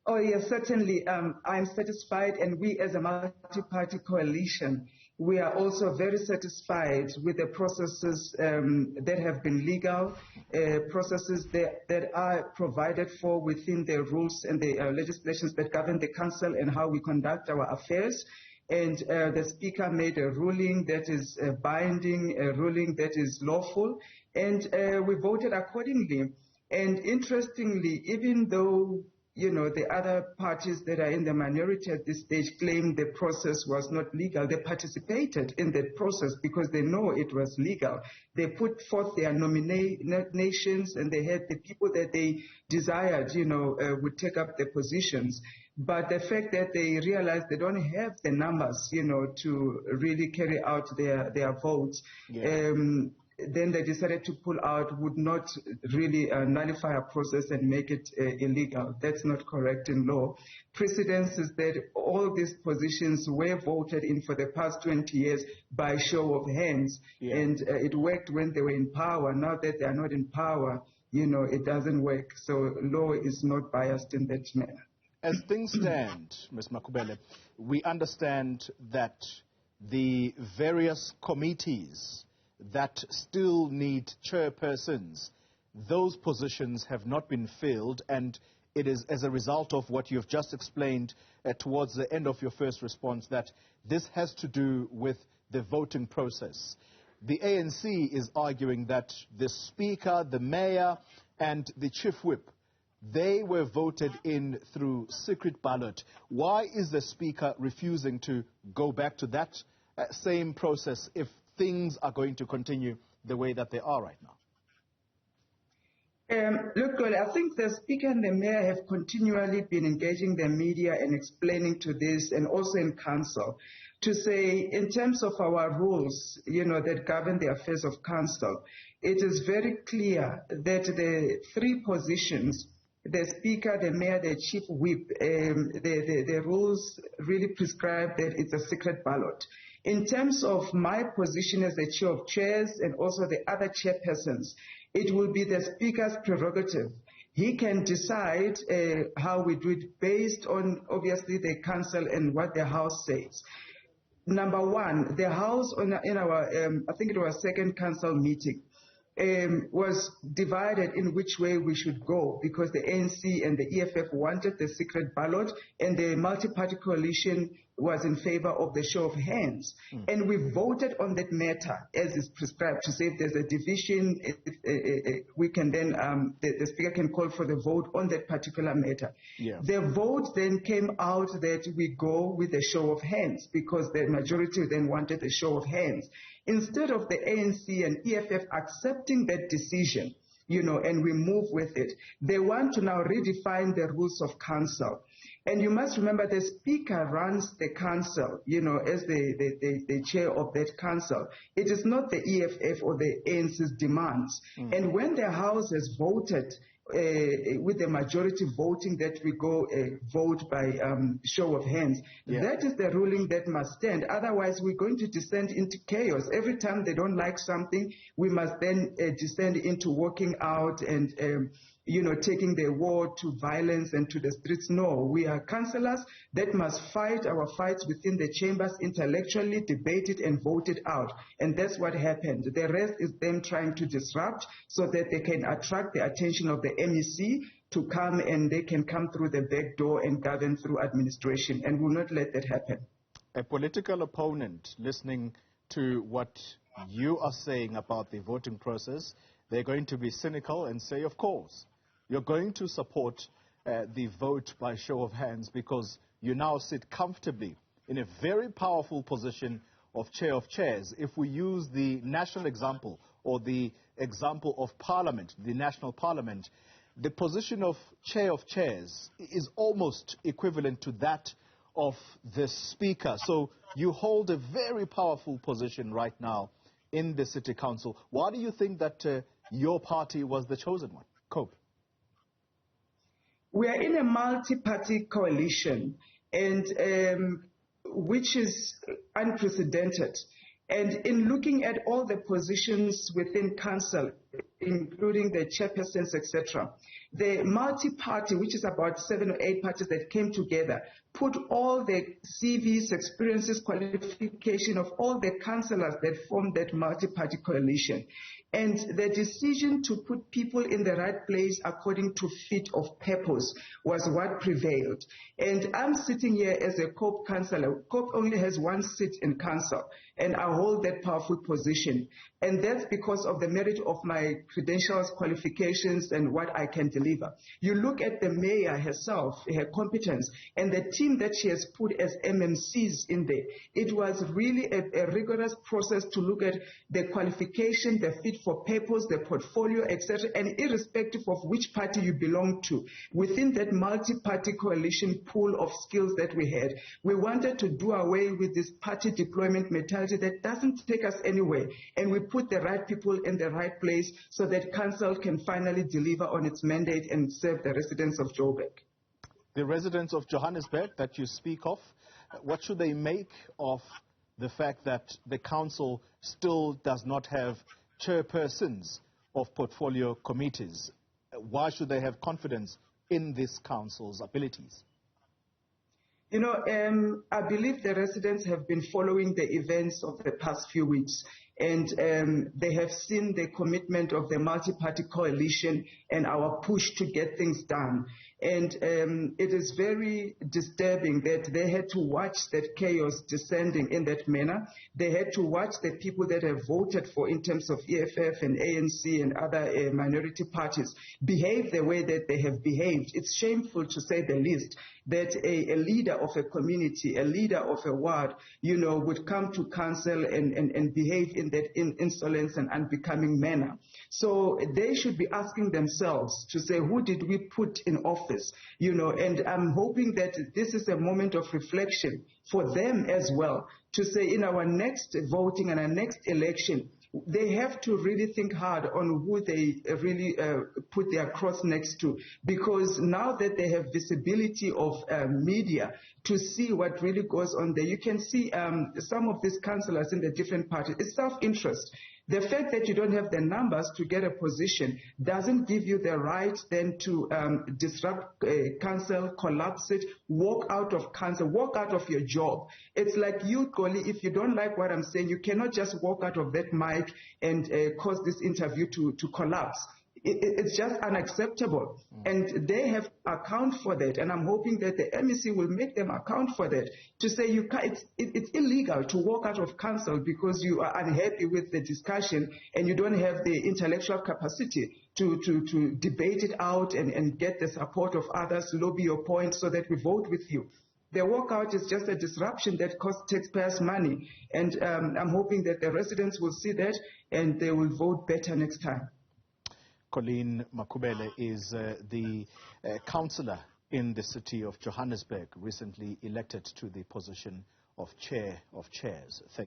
Oh, yes, certainly. I'm satisfied, and we as a multi-party coalition, we are also very satisfied with the processes that have been legal, processes that are provided for within the rules and the legislations that govern the council and how we conduct our affairs. And the Speaker made a ruling that is binding, a ruling that is lawful, and we voted accordingly. And interestingly, even though the other parties that are in the minority at this stage claim the process was not legal, they participated in the process because they know it was legal. They put forth their nominations and they had the people that they desired, would take up the positions. But the fact that they realized they don't have the numbers, to really carry out their votes, then they decided to pull out would not really nullify a process and make it illegal. That's not correct in law. Precedence is that all these positions were voted in for the past 20 years by show of hands, and it worked when they were in power. Now that they are not in power, it doesn't work. So law is not biased in that manner. As things stand, Ms. Makhubele, we understand that the various committees that still need chairpersons, those positions have not been filled, and it is as a result of what you've just explained towards the end of your first response that this has to do with the voting process. The ANC is arguing that the Speaker, the Mayor, and the Chief Whip, they were voted in through secret ballot. Why is the Speaker refusing to go back to that same process if things are going to continue the way that they are right now? Look, I think the Speaker and the Mayor have continually been engaging the media and explaining to this, and also in council, to say in terms of our rules, that govern the affairs of council, it is very clear that the three positions, the Speaker, the Mayor, the Chief Whip, the rules really prescribe that it's a secret ballot. In terms of my position as the chair of chairs and also the other chairpersons, it will be the Speaker's prerogative. He can decide how we do it based on, obviously, the council and what the House says. Number one, the House in our, I think it was second council meeting, was divided in which way we should go, because the ANC and the EFF wanted the secret ballot and the multi-party coalition was in favor of the show of hands. And we voted on that matter as is prescribed, to say if there's a division, we can then, the Speaker can call for the vote on that particular matter. The vote then came out that we go with the show of hands because the majority then wanted the show of hands. Instead of the ANC and EFF accepting that decision, and we move with it, they want to now redefine the rules of council. And you must remember the Speaker runs the council, as the chair of that council. It is not the EFF or the ANC's demands. And when the House has voted with the majority voting that we go vote by show of hands, that is the ruling that must stand. Otherwise, we're going to descend into chaos. Every time they don't like something, we must then descend into walking out and taking the war to violence and to the streets. No, we are councillors that must fight our fights within the chambers intellectually, debate it and vote it out. And that's what happened. The rest is them trying to disrupt so that they can attract the attention of the MEC to come, and they can come through the back door and govern through administration, and will not let that happen. A political opponent listening to what you are saying about the voting process, they're going to be cynical and say, of course, you're going to support the vote by show of hands because you now sit comfortably in a very powerful position of chair of chairs. If we use the national example or the example of parliament, the national parliament, the position of chair of chairs is almost equivalent to that of the Speaker. So you hold a very powerful position right now in the City Council. Why do you think that your party was the chosen one? Cope. We are in a multi-party coalition, and which is unprecedented. And in looking at all the positions within council, including the chairpersons, etc., the multi-party, which is about 7 or 8 parties that came together, put all the CVs, experiences, qualification of all the councillors that formed that multi-party coalition. And the decision to put people in the right place according to fit of purpose was what prevailed. And I'm sitting here as a COPE councillor. COPE only has 1 seat in council, and I hold that powerful position. And that's because of the merit of my credentials, qualifications, and what I can deliver. You look at the mayor herself, her competence, and the team that she has put as MMCs in there. It was really a rigorous process to look at the qualification, the fit for purpose, the portfolio, etc., and irrespective of which party you belong to, within that multi-party coalition pool of skills that we had, we wanted to do away with this party deployment mentality that doesn't take us anywhere, and we put the right people in the right place so that council can finally deliver on its mandate and serve the residents of Joburg. The residents of Johannesburg that you speak of, what should they make of the fact that the council still does not have chairpersons of portfolio committees? Why should they have confidence in this council's abilities? You know, I believe the residents have been following the events of the past few weeks, and they have seen the commitment of the multi-party coalition and our push to get things done. And it is very disturbing that they had to watch that chaos descending in that manner. They had to watch the people that have voted for, in terms of EFF and ANC and other minority parties, behave the way that they have behaved. It's shameful, to say the least, that a leader of a community, a leader of a ward, you know, would come to council and behave in that insolence and unbecoming manner. So they should be asking themselves to say, who did we put in office? You know, and I'm hoping that this is a moment of reflection for them as well, to say in our next voting and our next election, they have to really think hard on who they really put their cross next to, because now that they have visibility of media to see what really goes on there, you can see some of these councillors in the different parties. It's self-interest. The fact that you don't have the numbers to get a position doesn't give you the right then to disrupt council, collapse it, walk out of council, walk out of your job. It's like you, Xoli, if you don't like what I'm saying, you cannot just walk out of that mic and cause this interview to collapse. It's just unacceptable. And they have to account for that. And I'm hoping that the MEC will make them account for that, to say you can't, it's illegal to walk out of council because you are unhappy with the discussion and you don't have the intellectual capacity to debate it out and get the support of others, lobby your point so that we vote with you. The walkout is just a disruption that costs taxpayers money. And I'm hoping that the residents will see that and they will vote better next time. Colleen Makhubele is the councillor in the city of Johannesburg, recently elected to the position of chair of chairs. Thank